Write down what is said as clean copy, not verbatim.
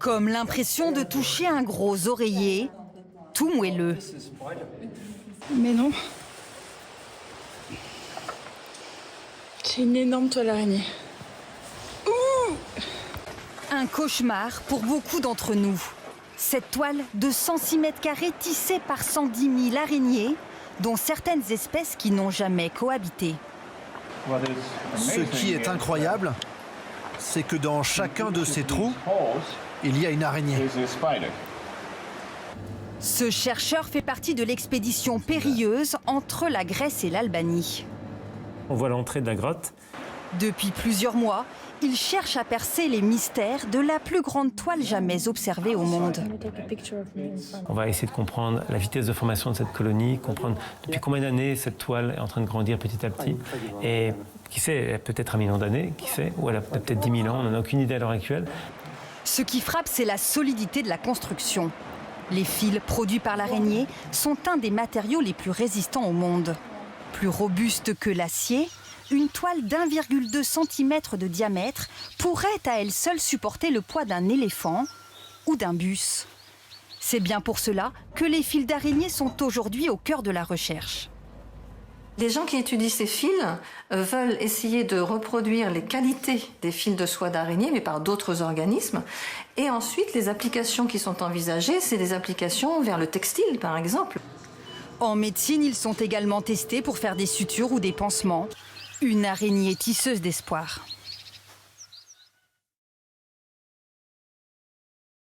Comme l'impression de toucher un gros oreiller, tout moelleux. Mais non. C'est une énorme toile araignée. Ouh! Un cauchemar pour beaucoup d'entre nous. Cette toile de 106 mètres carrés tissée par 110 000 araignées, dont certaines espèces qui n'ont jamais cohabité. Ce qui est incroyable, c'est que dans chacun de ces trous, il y a une araignée. Ce chercheur fait partie de l'expédition périlleuse entre la Grèce et l'Albanie. On voit l'entrée de la grotte. Depuis plusieurs mois, il cherche à percer les mystères de la plus grande toile jamais observée au monde. On va essayer de comprendre la vitesse de formation de cette colonie, comprendre depuis combien d'années cette toile est en train de grandir petit à petit. Et qui sait, peut-être 1 million d'années, qui sait, ou elle a peut-être 10 000 ans, on n'en a aucune idée à l'heure actuelle. Ce qui frappe, c'est la solidité de la construction. Les fils produits par l'araignée sont un des matériaux les plus résistants au monde. Plus robuste que l'acier, une toile d'1,2 cm de diamètre pourrait à elle seule supporter le poids d'un éléphant ou d'un bus. C'est bien pour cela que les fils d'araignée sont aujourd'hui au cœur de la recherche. Les gens qui étudient ces fils veulent essayer de reproduire les qualités des fils de soie d'araignée, mais par d'autres organismes. Et ensuite, les applications qui sont envisagées, c'est des applications vers le textile, par exemple. En médecine, ils sont également testés pour faire des sutures ou des pansements. Une araignée tisseuse d'espoir.